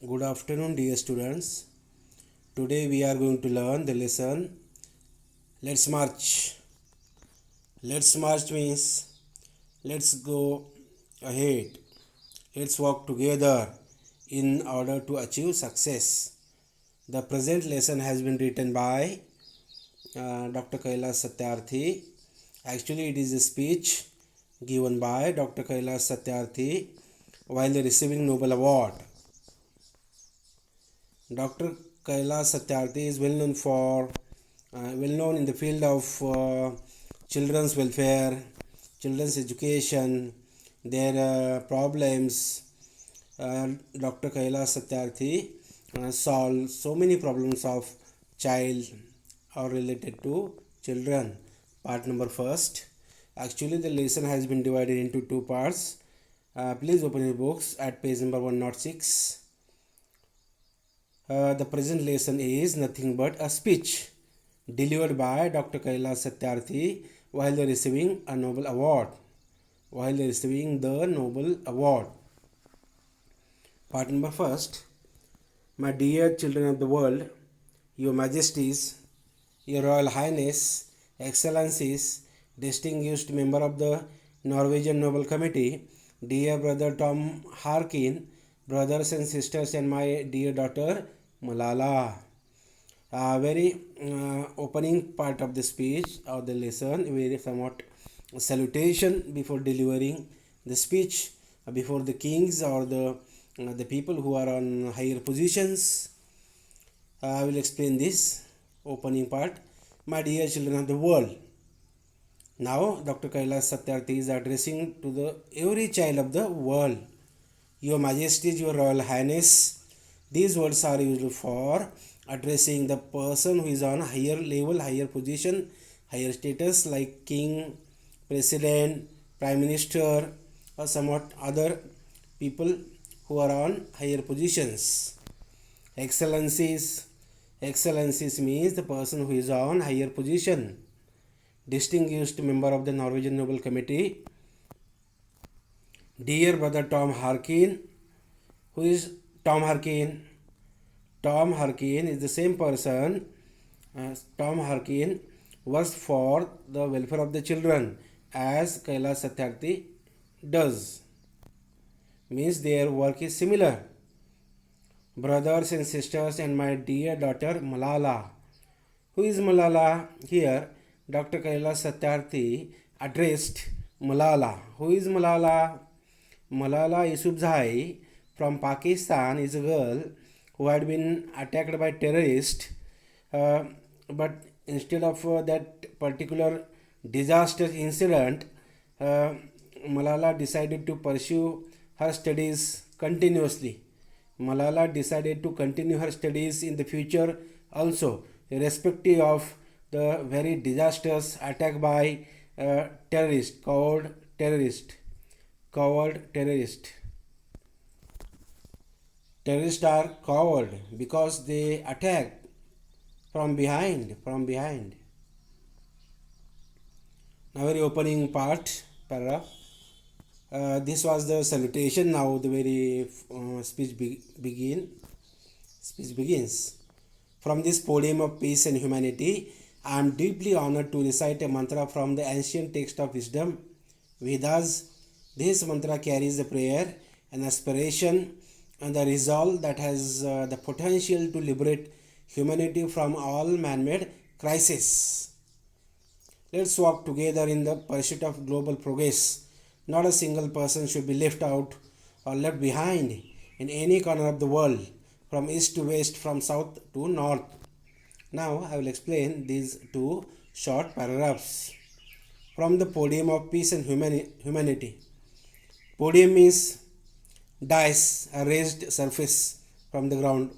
Good afternoon, dear students. Today we are going to learn the lesson Let's March. Let's March means let's go ahead. Let's work together in order to achieve success. The present lesson has been written by Dr. Kailash Satyarthi. Actually, it is a speech given by Dr. Kailash Satyarthi while receiving Nobel Award. Dr. Kailash Satyarthi is well known in the field of children's welfare, children's education, their problems. Dr. Kailash Satyarthi solved so many problems of child or related to children. Part number first. Actually, the lesson has been divided into two parts. Please open your books at page number 106. The present lesson is nothing but a speech delivered by Dr. Kailash Satyarthi while receiving a Nobel Award. While receiving the Nobel Award. Part number first. My dear children of the world, Your Majesties, Your Royal Highness, Excellencies, distinguished member of the Norwegian Nobel Committee, dear brother Tom Harkin, brothers and sisters, and my dear daughter Malala. Very opening part of the speech or the lesson, very somewhat salutation before delivering the speech before the kings or the people who are on higher positions. I will explain this opening part. My dear children of the world. Now, Dr. Kailash Satyarthi is addressing to the every child of the world. Your Majesties, Your Royal Highness. These words are used for addressing the person who is on higher level, higher position, higher status like king, president, prime minister, or somewhat other people who are on higher positions. Excellencies. Excellencies means the person who is on higher position. Distinguished member of the Norwegian Nobel Committee. Dear brother Tom Harkin. Who is Tom Harkin? Tom Harkin is the same person. Tom Harkin works for the welfare of the children as Kailash Satyarthi does. Means their work is similar. Brothers and sisters, and my dear daughter Malala. Who is Malala? Here Dr. Kailash Satyarthi addressed Malala. Who is Malala? Malala Yousafzai from Pakistan is a girl who had been attacked by terrorists, but instead of that particular disaster incident, Malala decided to pursue her studies continuously. Malala decided to continue her studies in the future also, irrespective of the very disastrous attack by terrorist, coward terrorist. Terrorists are coward because they attack from behind. Now very opening part, paragraph. This was the salutation. Now the very speech begins. From this podium of peace and humanity, I am deeply honored to recite a mantra from the ancient text of wisdom, Vedas. This mantra carries a prayer, an aspiration, and the resolve that has the potential to liberate humanity from all man-made crises. Let's walk together in the pursuit of global progress. Not a single person should be left out or left behind in any corner of the world, from east to west, from south to north. Now I will explain these two short paragraphs. From the podium of peace and humanity. Podium means dais, a raised surface from the ground,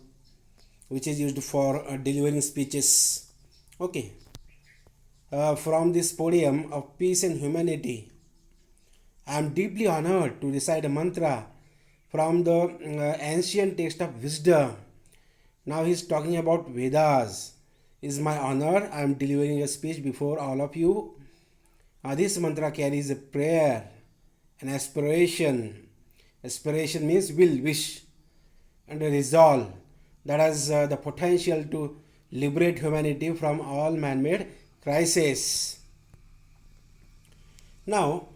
which is used for delivering speeches. Okay. From this podium of peace and humanity, I am deeply honored to recite a mantra from the ancient text of wisdom. Now he is talking about Vedas. It is my honor. I am delivering a speech before all of you. This mantra carries a prayer, an aspiration. Aspiration means will, wish. and a resolve that has the potential to liberate humanity from all man-made crises. Now,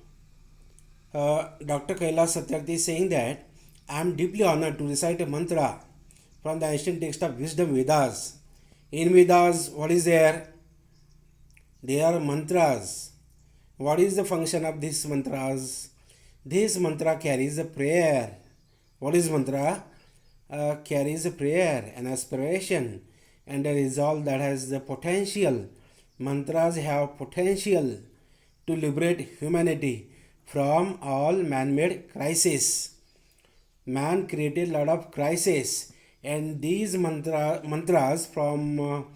Dr. Kailash Satyarthi is saying that I am deeply honored to recite a mantra from the ancient text of Wisdom Vedas. In Vedas, what is there? They are mantras. What is the function of these mantras? This mantra carries a prayer. What is mantra? Carries a prayer, an aspiration, and a resolve that has the potential. Mantras have potential to liberate humanity from all man-made crises. Man created a lot of crises, and these mantras from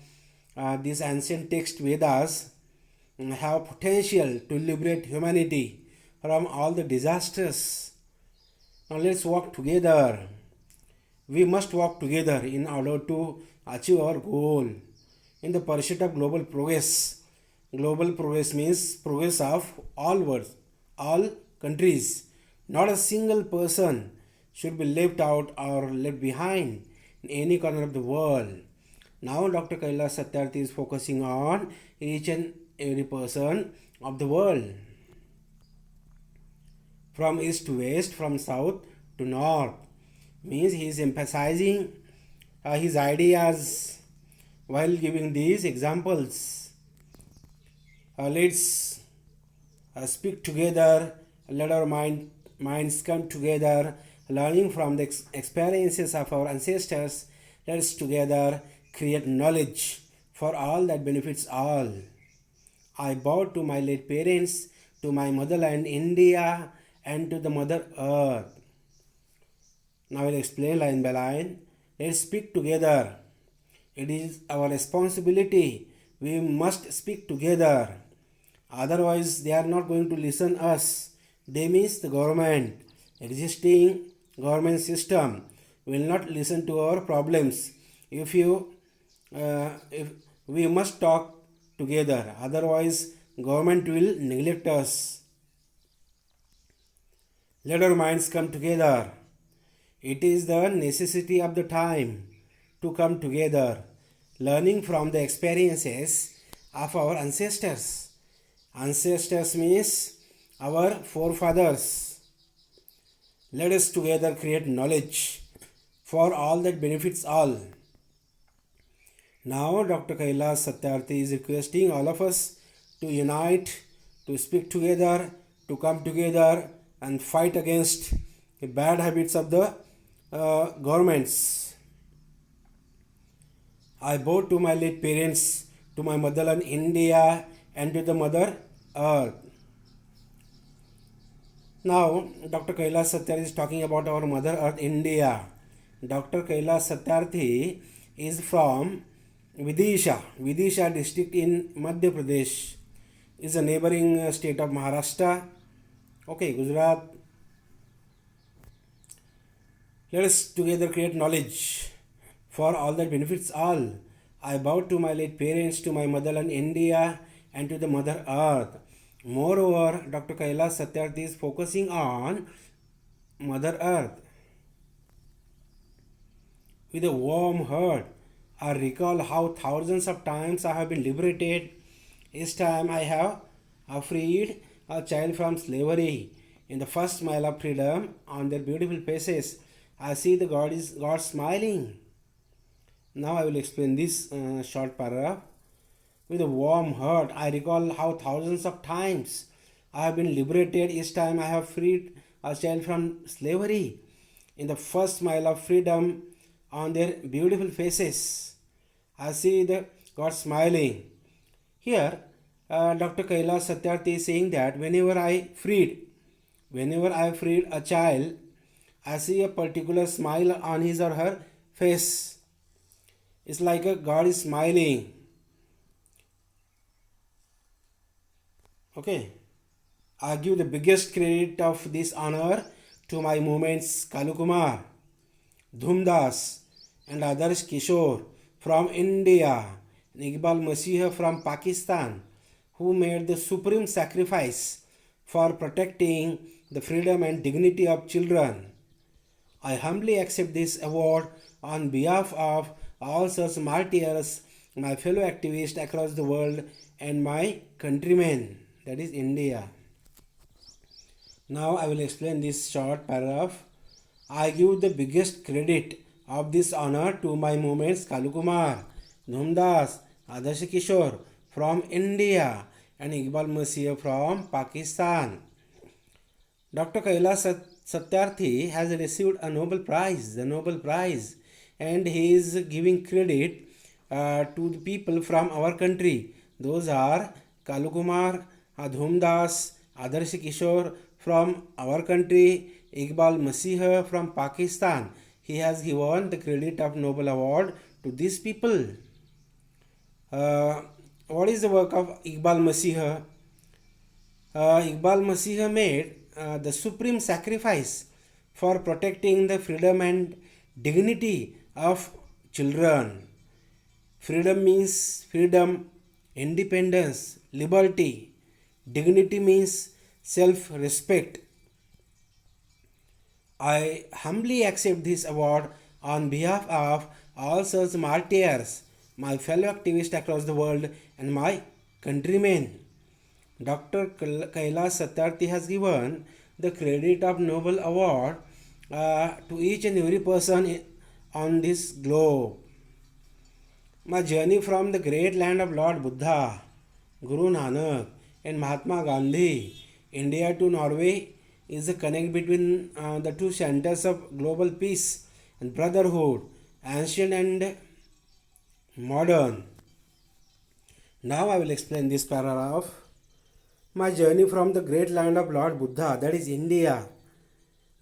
these ancient text Vedas have potential to liberate humanity from all the disasters. Now let's work together. We must work together in order to achieve our goal. In the pursuit of global progress means progress of all worlds, all countries. Not a single person should be left out or left behind in any corner of the world. Now Dr. Kailash Satyarthi is focusing on each and every person of the world, from east to west, from south to north. Means he is emphasizing his ideas while giving these examples. Let's speak together, let our minds come together, learning from the experiences of our ancestors. Let's together create knowledge for all that benefits all. I bow to my late parents, to my motherland India, and to the Mother Earth. Now I will explain line by line. Let's speak together. It is our responsibility. We must speak together. Otherwise, they are not going to listen us. They means the government, existing government system will not listen to our problems. If we must talk together, otherwise government will neglect us. Let our minds come together. It is the necessity of the time to come together, learning from the experiences of our ancestors. Ancestors means our forefathers. Let us together create knowledge for all that benefits all. Now Dr. Kailash Satyarthi is requesting all of us to unite, to speak together, to come together and fight against the bad habits of the governments. I bow to my late parents, to my motherland India, and to the Mother Earth. Now, Dr. Kailash Satyarthi is talking about our Mother Earth India. Dr. Kailash Satyarthi is from Vidisha district in Madhya Pradesh. Is a neighboring state of Maharashtra. Okay, Gujarat. Let us together create knowledge for all that benefits all. I bow to my late parents, to my motherland India, and to the Mother Earth. Moreover, Dr. Kailash Satyarthi is focusing on Mother Earth. With a warm heart, I recall how thousands of times I have been liberated. Each time I have freed a child from slavery. In the first smile of freedom on their beautiful faces, I see the God smiling. Now I will explain this short paragraph. With a warm heart, I recall how thousands of times I have been liberated. Each time I have freed a child from slavery. In the first smile of freedom on their beautiful faces, I see the God smiling. Here, Dr. Kailash Satyarthi is saying that whenever I freed a child, I see a particular smile on his or her face. It's like a God is smiling. Okay. I give the biggest credit of this honor to my movements Kalukumar, Dhumdas, and others Kishore from India, and Iqbal Masih from Pakistan, who made the supreme sacrifice for protecting the freedom and dignity of children. I humbly accept this award on behalf of all such martyrs, my fellow activists across the world, and my countrymen, that is India. Now I will explain this short paragraph. I give the biggest credit of this honor to my movements Kalukumar, Dhumdas, Adarsh Kishore from India and Iqbal Masih from Pakistan. Dr. Kailash Satyarthi has received a Nobel Prize, the Nobel Prize, and he is giving credit to the people from our country. Those are Kalukumar, Dhumdas, Adarsh Kishore from our country, Iqbal Masih from Pakistan. He has given the credit of Nobel Award to these people. What is the work of Iqbal Masih? Iqbal Masih made the supreme sacrifice for protecting the freedom and dignity of children. Freedom means freedom, independence, liberty. Dignity means self-respect. I humbly accept this award on behalf of all such martyrs, my fellow activists across the world, and my countrymen. Dr. Kailash Satyarthi has given the credit of Nobel Award to each and every person on this globe. My journey from the great land of Lord Buddha, Guru Nanak, and Mahatma Gandhi, India to Norway, is a connect between the two centers of global peace and brotherhood, ancient and modern. Now I will explain this paragraph. My journey from the great land of Lord Buddha, that is India.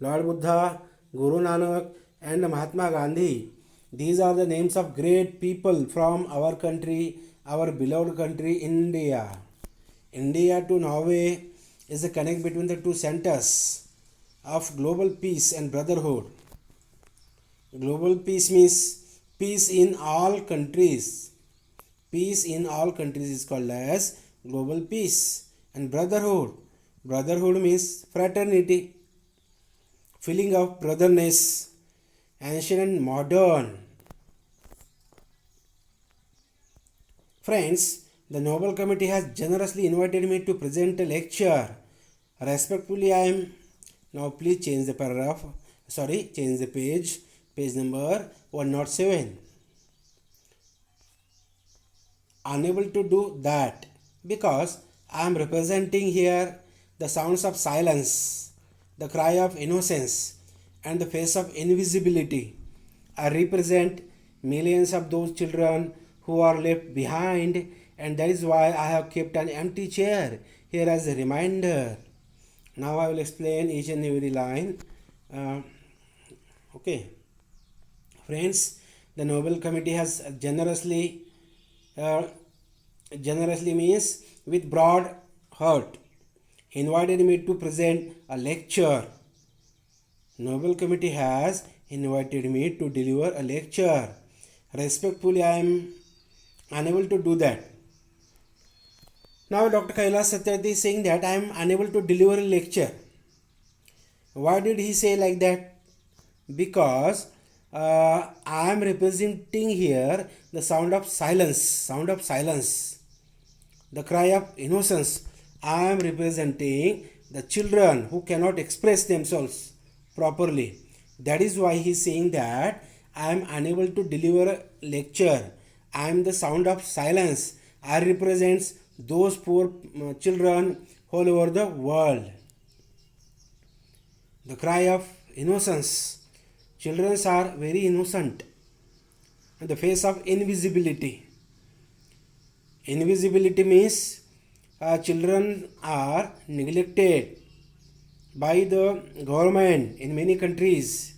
Lord Buddha, Guru Nanak, and Mahatma Gandhi. These are the names of great people from our country, our beloved country, India. India to Norway is a connect between the two centers of global peace and brotherhood. Global peace means peace in all countries. Peace in all countries is called as global peace. And brotherhood. Brotherhood means fraternity, feeling of brotherness, ancient and modern. Friends, the Nobel Committee has generously invited me to present a lecture. Respectfully, I am now please change the paragraph. Change the page. Page number 107. Unable to do that because I am representing here the sounds of silence, the cry of innocence, and the face of invisibility. I represent millions of those children who are left behind, and that is why I have kept an empty chair here as a reminder. Now I will explain each and every line. Okay. Friends, the Nobel Committee has generously means with broad heart invited me to present a lecture. Nobel Committee has invited me to deliver a lecture. Respectfully, I am unable to do that. Now Dr. Kailash Satyarthi is saying that I am unable to deliver a lecture. Why did he say like that? Because I am representing here the sound of silence, the cry of innocence. I am representing the children who cannot express themselves properly. That is why he is saying that I am unable to deliver a lecture. I am the sound of silence. I represent those poor children all over the world. The cry of innocence. Children are very innocent. And the face of invisibility. Invisibility means children are neglected by the government in many countries.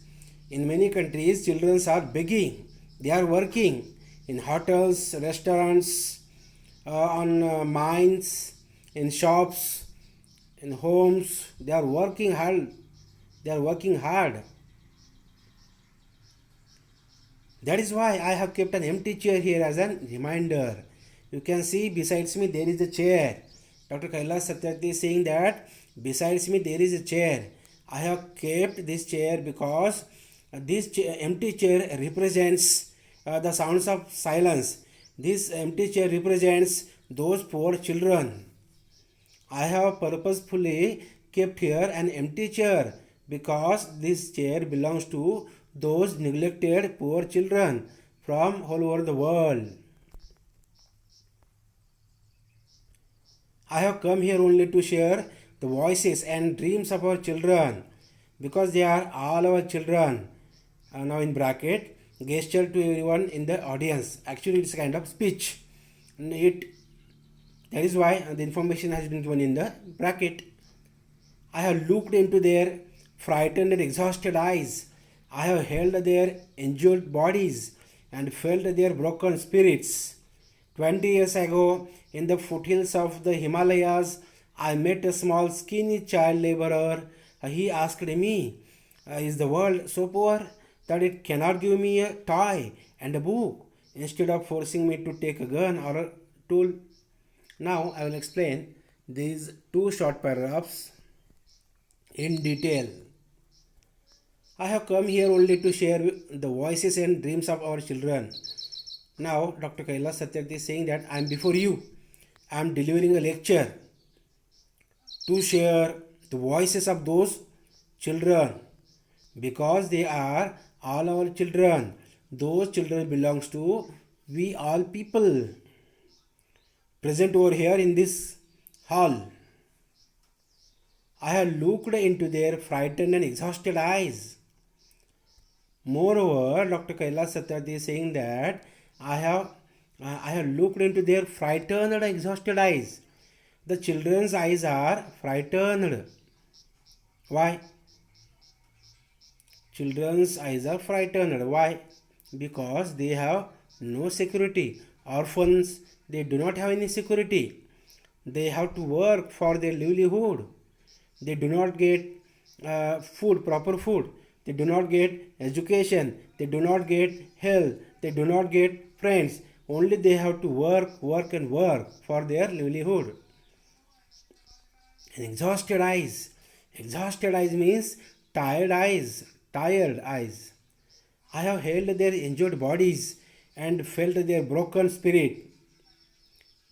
In many countries, children are begging. They are working in hotels, restaurants, on mines, in shops, in homes. They are working hard. That is why I have kept an empty chair here as a reminder. You can see besides me there is a chair. Dr. Kailash Satyarthi is saying that besides me there is a chair. I have kept this chair because This empty chair represents the sounds of silence. This empty chair represents those poor children. I have purposefully kept here an empty chair because this chair belongs to those neglected poor children from all over the world. I have come here only to share the voices and dreams of our children because they are all our children. Now in bracket, gesture to everyone in the audience. Actually, it's a kind of speech. That is why the information has been given in the bracket. I have looked into their frightened and exhausted eyes. I have held their injured bodies and felt their broken spirits. 20 years ago, in the foothills of the Himalayas, I met a small skinny child laborer. He asked me, is the world so poor that it cannot give me a toy and a book instead of forcing me to take a gun or a tool? Now I will explain these two short paragraphs in detail. I have come here only to share the voices and dreams of our children. Now Dr. Kailash Satyarthi is saying that I am before you. I am delivering a lecture to share the voices of those children because they are all our children. Those children belongs to we all people present over here in this hall. I have looked into their frightened and exhausted eyes. Moreover, Dr. Kailash Satyarthi is saying that I have looked into their frightened and exhausted eyes. The children's eyes are frightened. Why? Children's eyes are frightened. Why? Because they have no security. Orphans, they do not have any security. They have to work for their livelihood. They do not get food, proper food. They do not get education. They do not get health. They do not get friends. Only they have to work and work for their livelihood. And exhausted eyes. Exhausted eyes means tired eyes. Tired eyes. I have held their injured bodies and felt their broken spirit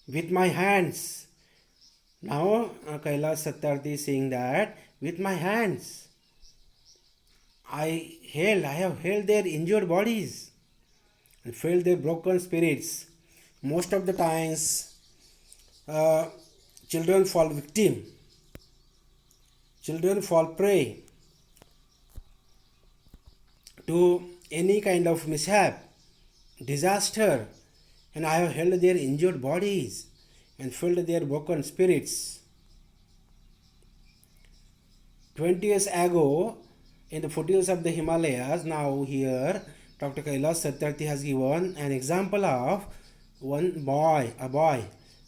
with my hands. Now Kailash Satyarthi is saying that with my hands I have held their injured bodies and felt their broken spirits. Most of the times children fall victim. Children fall prey to any kind of mishap, disaster, and I have held their injured bodies and felt their broken spirits. 20 years ago, in the foothills of the Himalayas, now here Dr. Kailash Satyarthi has given an example of a boy.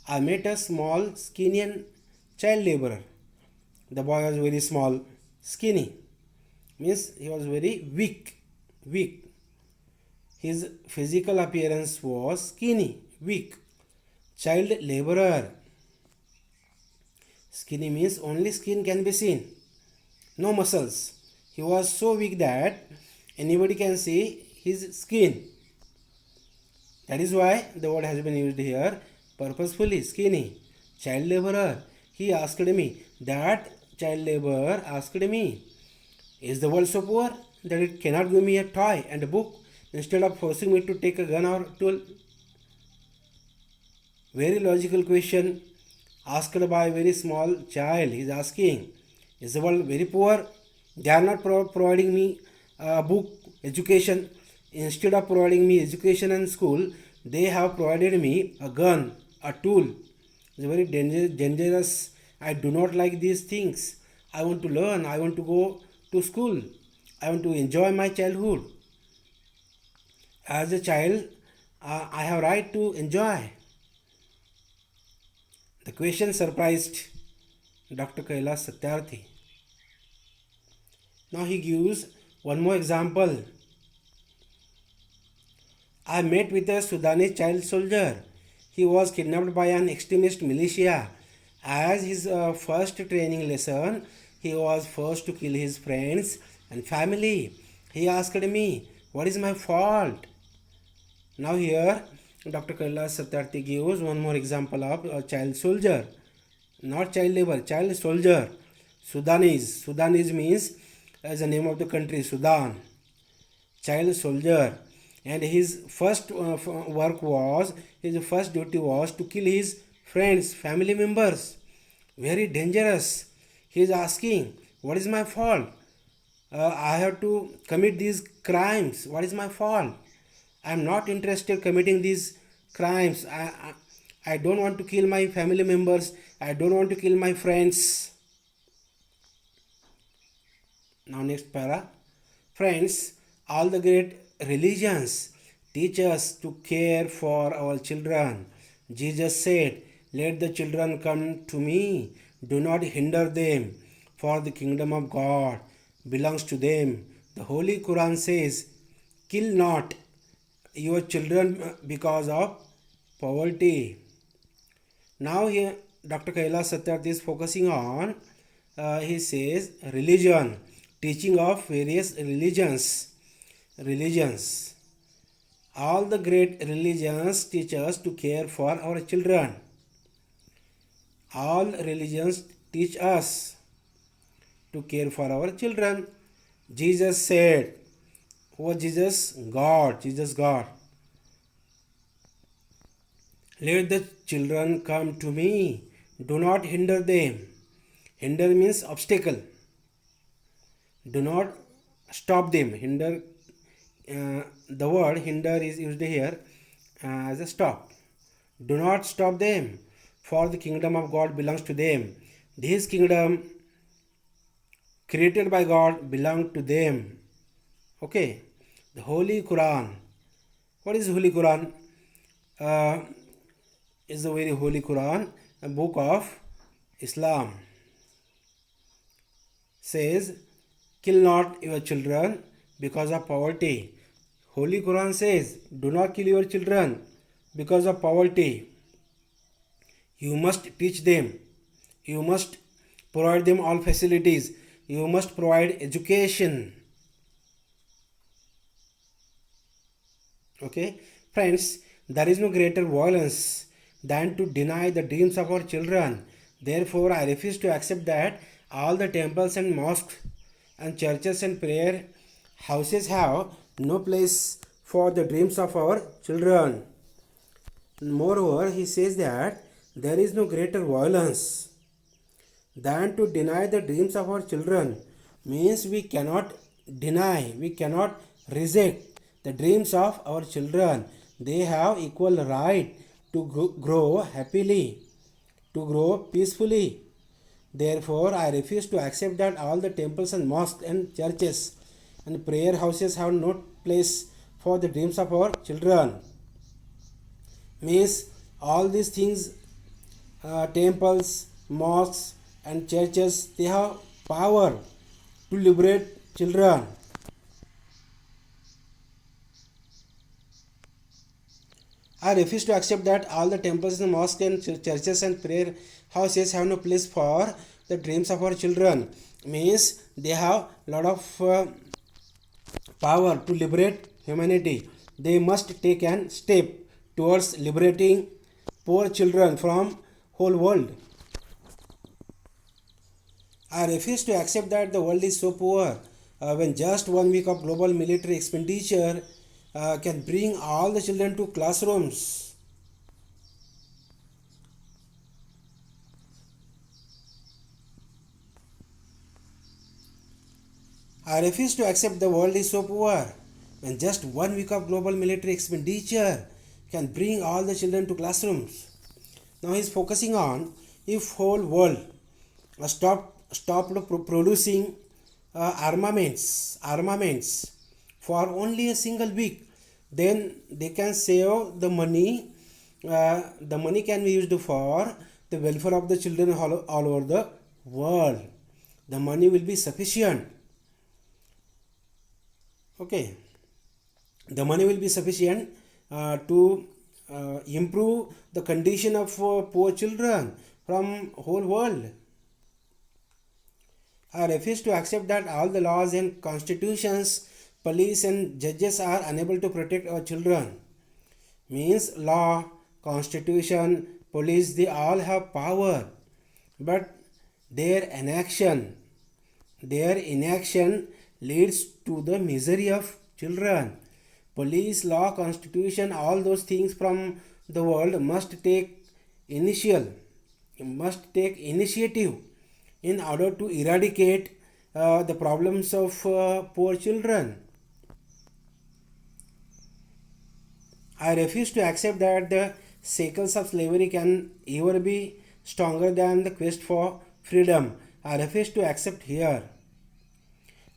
I met a small, skinny child laborer. The boy was very small, skinny, means he was very weak. His physical appearance was skinny, weak. Child laborer. Skinny means only skin can be seen, no muscles. He was so weak that anybody can see his skin. That is why the word has been used here purposefully, skinny. Child laborer. He asked me, that child laborer asked me, is the world so poor that it cannot give me a toy and a book instead of forcing me to take a gun or tool? Very logical question asked by a very small child. He is asking, is the world very poor? They are not providing me a book, education. Instead of providing me education and school, they have provided me a gun, a tool. It's very dangerous. I do not like these things. I want to learn. I want to go to school. I want to enjoy my childhood. As a child, I have right to enjoy. The question surprised Dr. Kailash Satyarthi. Now he gives one more example. I met with a Sudanese child soldier. He was kidnapped by an extremist militia. As his first training lesson, he was forced to kill his friends and family. He asked me, what is my fault? Now here, Dr. Kailash Satyarthi gives one more example of a child soldier. Not child labor, child soldier. Sudanese. Sudanese means as the name of the country, Sudan. Child soldier. And his first work was, his first duty was to kill his friends, family members. Very dangerous. He is asking, what is my fault? I have to commit these crimes. What is my fault? I am not interested committing these crimes. I don't want to kill my family members. I don't want to kill my friends. Now next para. Friends, all the great religions teach us to care for our children. Jesus said, let the children come to me. Do not hinder them, for the kingdom of God belongs to them. The Holy Quran says, kill not your children because of poverty. Now here Dr. Kailash Satyarthi is focusing on, he says, religion, teaching of various religions. All the great religions teach us to care for our children. All religions teach us to care for our children. Jesus said, who was Jesus? God. Jesus God. Let the children come to me. Do not hinder them. Hinder means obstacle. Do not stop them. Hinder, the word hinder is used here as a stop. Do not stop them, for the kingdom of God belongs to them. This kingdom created by God belong to them. Okay. The Holy Quran. What is Holy Quran? Is the very Holy Quran, a book of Islam. Says, kill not your children because of poverty. Holy Quran says, do not kill your children because of poverty. You must teach them. You must provide them all facilities. You must provide education. Okay, friends, there is no greater violence than to deny the dreams of our children. Therefore, I refuse to accept that all the temples and mosques and churches and prayer houses have no place for the dreams of our children. Moreover, he says that there is no greater violence than to deny the dreams of our children. Means we cannot deny, we cannot reject the dreams of our children. They have equal right to grow happily, to grow peacefully. Therefore, I refuse to accept that all the temples and mosques and churches and prayer houses have no place for the dreams of our children. Means all these things, temples, mosques and churches, they have power to liberate children. I refuse to accept that all the temples and mosques and churches and prayer houses have no place for the dreams of our children. Means they have lot of power to liberate humanity. They must take an step towards liberating poor children from whole world. I refuse to accept that the world is so poor when just 1 week of global military expenditure can bring all the children to classrooms. I refuse to accept the world is so poor when just 1 week of global military expenditure can bring all the children to classrooms. Now he is focusing on, if whole world stopped producing armaments for only a single week, then they can save the money. The money can be used for the welfare of the children all over the world. The money will be sufficient. Okay, the money will be sufficient to improve the condition of poor children from whole world. I refuse to accept that all the laws and constitutions Police and judges are unable to protect our children. Means law, constitution, police, they all have power, but their inaction leads to the misery of children. Police, law, constitution, all those things from the world must take initiative in order to eradicate the problems of poor children. I refuse to accept that the shackles of slavery can ever be stronger than the quest for freedom. I refuse to accept here.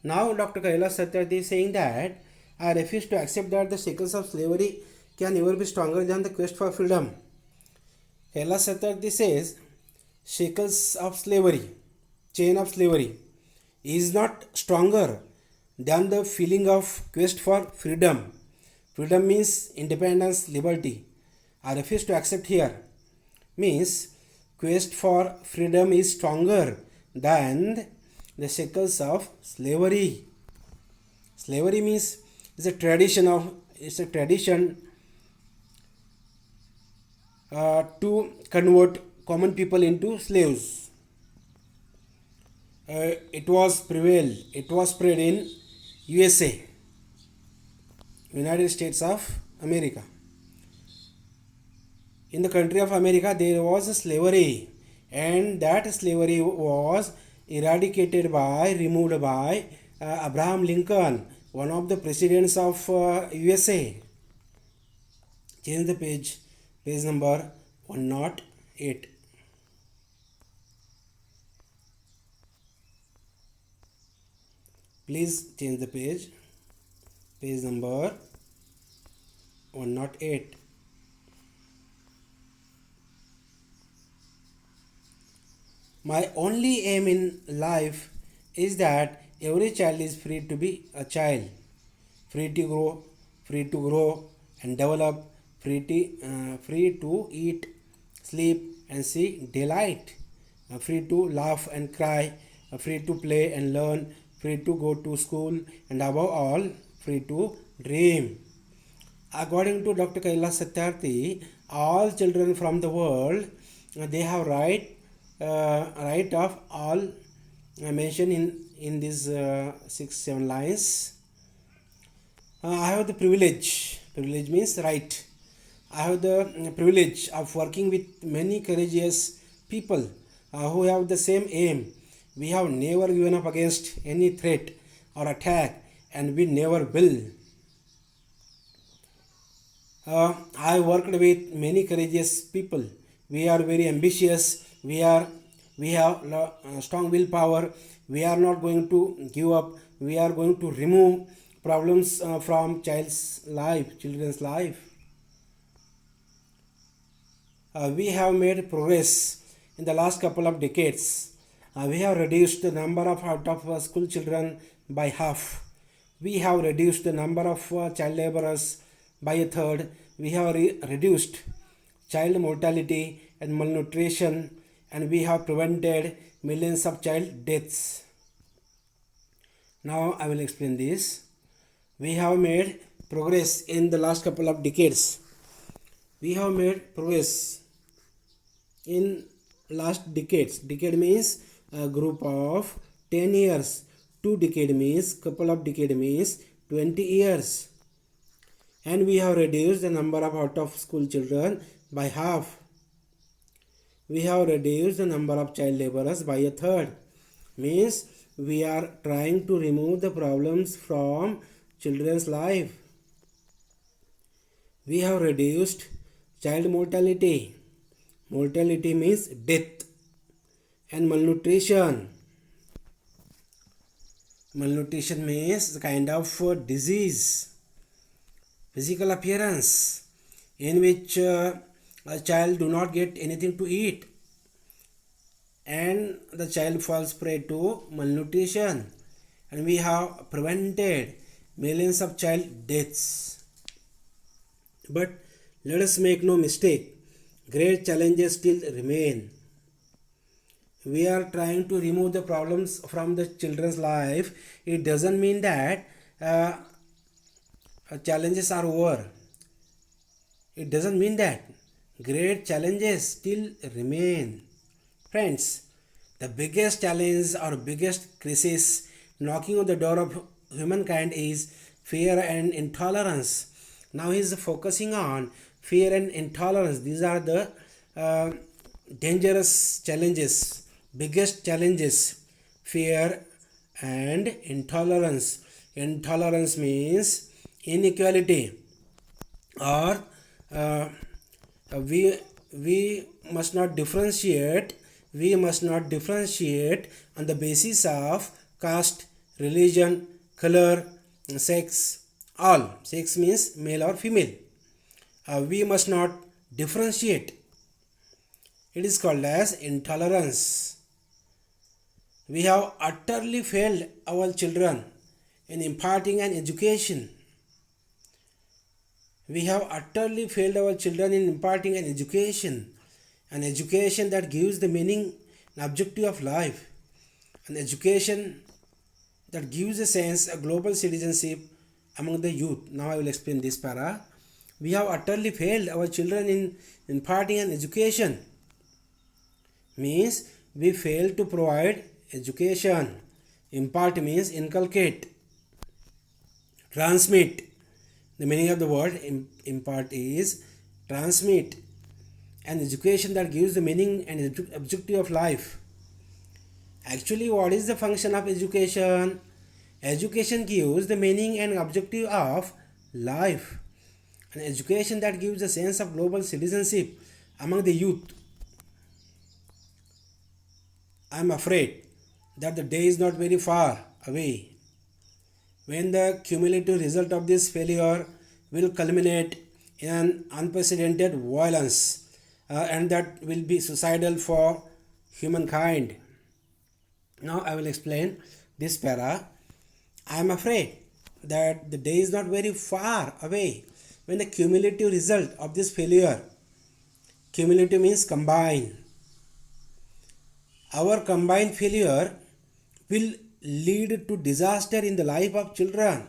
Now Dr. Kailash Satyarthi is saying that I refuse to accept that the shackles of slavery can ever be stronger than the quest for freedom. Kailash Satyarthi says shackles of slavery, chain of slavery, is not stronger than the feeling of quest for freedom. Freedom means independence, liberty. I refuse to accept here. Means quest for freedom is stronger than the shackles of slavery. Slavery means it's a tradition to convert common people into slaves. It was spread in USA, United States of America. In the country of America, there was a slavery, and that slavery was removed by Abraham Lincoln, one of the presidents of USA. Change the page number 108. Please change the page number 108. My only aim in life is that every child is free to be a child, free to grow and develop, free to eat, sleep and see daylight, free to laugh and cry, free to play and learn, free to go to school, and above all, free to dream. According to Dr. Kailash Satyarthi, all children from the world, they have right of all mentioned in these 6-7 lines. I have the privilege means right. I have the privilege of working with many courageous people who have the same aim. We have never given up against any threat or attack, and we never will. I worked with many courageous people. We are very ambitious. We have strong willpower. We are not going to give up. We are going to remove problems from children's life. We have made progress in the last couple of decades. We have reduced the number of out-of-school children by half. We have reduced the number of child laborers by a third. We have reduced child mortality and malnutrition, and we have prevented millions of child deaths. Now I will explain this. We have made progress in the last couple of decades. We have made progress in last decades. Decade means a group of 10 years. 2 decade means couple of decade means 20 years. And we have reduced the number of out of school children by half. We have reduced the number of child laborers by a third. Means we are trying to remove the problems from children's life. We have reduced child mortality. Mortality means death. And malnutrition. Malnutrition means the kind of disease, physical appearance, in which a child do not get anything to eat, and the child falls prey to malnutrition, and we have prevented millions of child deaths. But let us make no mistake, great challenges still remain. We are trying to remove the problems from the children's life. It doesn't mean that challenges are over. It doesn't mean that. Great challenges still remain. Friends, the biggest challenge or biggest crisis knocking on the door of humankind is fear and intolerance. Now he is focusing on fear and intolerance. These are the uh, dangerous challenges, biggest challenges: fear and intolerance. Intolerance means inequality, or uh, we must not differentiate. We must not differentiate on the basis of caste, religion, color, sex. All sex means male or female. We must not differentiate. It is called as intolerance. We have utterly failed our children in imparting an education. We have utterly failed our children in imparting an education that gives the meaning and objective of life, an education that gives a sense of global citizenship among the youth. Now I will explain this para. We have utterly failed our children in imparting an education. Means we fail to provide education. Impart means inculcate, transmit. The meaning of the word impart is transmit, an education that gives the meaning and objective of life. Actually, what is the function of education? Education gives the meaning and objective of life. An education that gives a sense of global citizenship among the youth. I am afraid that the day is not very far away when the cumulative result of this failure will culminate in an unprecedented violence, and that will be suicidal for humankind. Now I will explain this para. I am afraid that the day is not very far away when the cumulative result of this failure, cumulative means combined, our combined failure will lead to disaster in the life of children,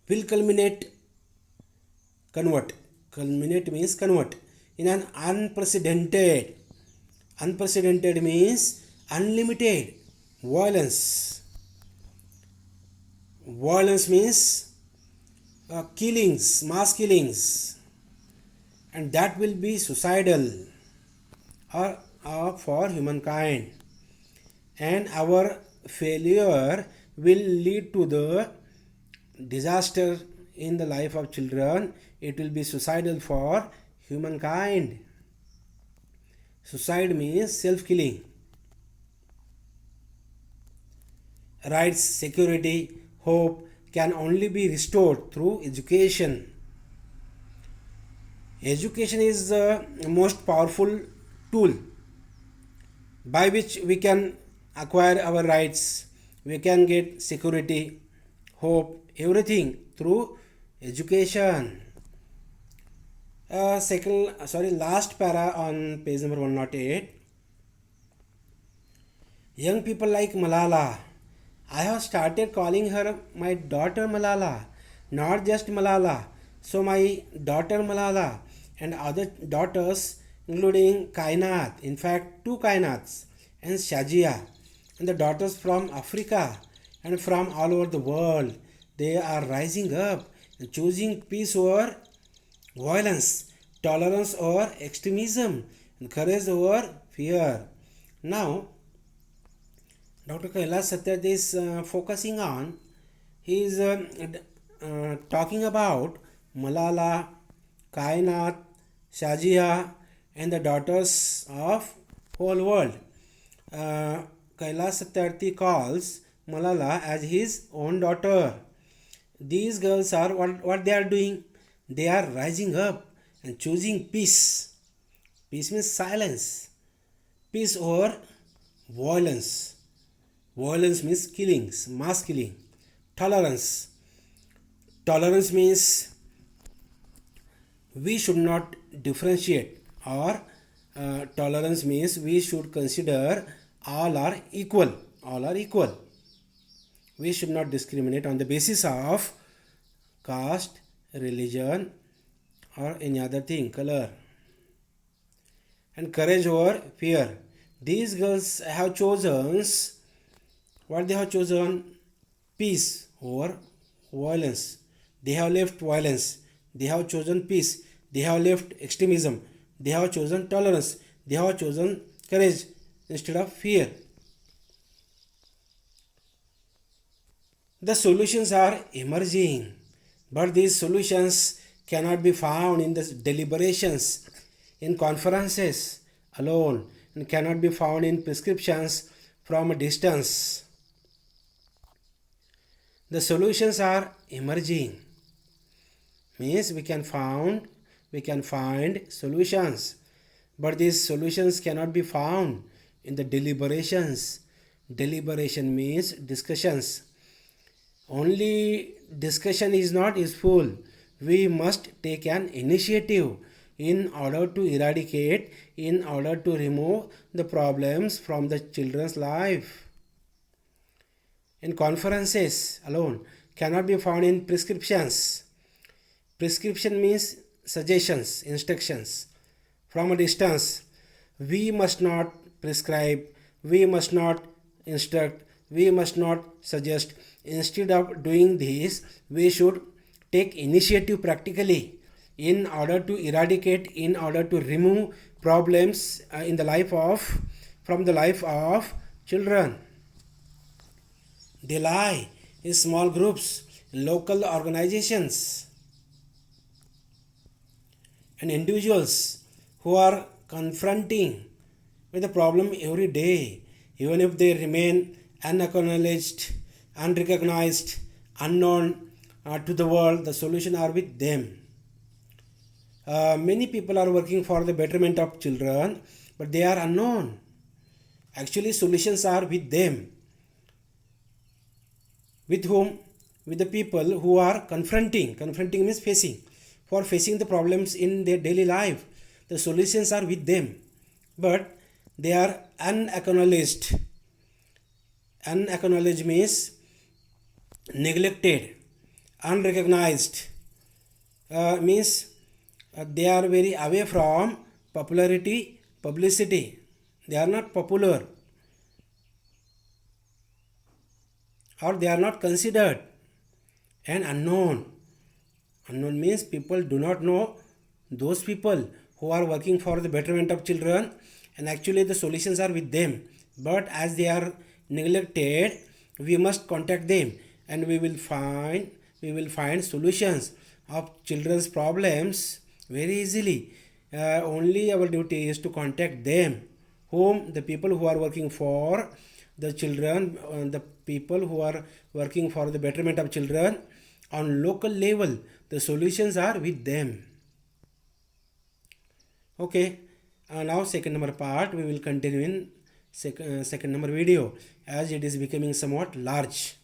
will culminate means convert, in an unprecedented means unlimited violence. Violence means killings, mass killings, and that will be suicidal or for humankind. And our failure will lead to the disaster in the life of children. It will be suicidal for humankind. Suicide means self-killing. Rights, security, hope can only be restored through education. Education is the most powerful tool by which we can acquire our rights, we can get security, hope, everything through education. Last para on page number 108. Young people like Malala. I have started calling her my daughter Malala, not just Malala. So my daughter Malala and other daughters, including Kainat, in fact 2 Kainats, and Shajia, and the daughters from Africa and from all over the world, they are rising up and choosing peace over violence, tolerance over extremism, and courage over fear. Now, Dr. Kailash Satyarthi is focusing on, he is talking about Malala, Kainat, Shajia, and the daughters of whole world. Kailash Satyarthi calls Malala as his own daughter. These girls are what they are doing? They are rising up and choosing peace. Peace means silence. Peace over violence. Violence means killings, mass killing. Tolerance. Tolerance means we should not differentiate, or tolerance means we should consider all are equal. All are equal. We should not discriminate on the basis of caste, religion, or any other thing, color. And courage over fear. These girls have chosen what they have chosen: peace over violence. They have left violence. They have chosen peace. They have left extremism. They have chosen tolerance. They have chosen courage instead of fear. The solutions are emerging, but these solutions cannot be found in the deliberations, in conferences alone, and cannot be found in prescriptions from a distance. The solutions are emerging, means we can find solutions, but these solutions cannot be found in the deliberations. Deliberation means discussions. Only discussion is not useful. We must take an initiative in order to eradicate, in order to remove the problems from the children's life. In conferences alone cannot be found in prescriptions. Prescription means suggestions, instructions. From a distance, we must not prescribe, we must not instruct, we must not suggest. Instead of doing this, we should take initiative practically in order to eradicate, in order to remove problems in the life of, from the life of children. They lie in small groups, in local organizations, and individuals who are confronting with the problem every day, even if they remain unacknowledged, unrecognized, unknown to the world, the solution are with them. Many people are working for the betterment of children, but they are unknown. Actually, solutions are with them. With whom? With the people who are confronting. Confronting means facing. For facing the problems in their daily life, the solutions are with them, but they are unacknowledged. Unacknowledged means neglected, unrecognized, means they are very away from popularity, publicity. They are not popular, or they are not considered. And unknown. Unknown means people do not know those people who are working for the betterment of children, and actually the solutions are with them. But as they are neglected, we must contact them, and we will find solutions of children's problems very easily. Only our duty is to contact them, whom the people who are working for the children, the people who are working for the betterment of children on local level. The solutions are with them. Okay, now second number part we will continue in second number video, as it is becoming somewhat large.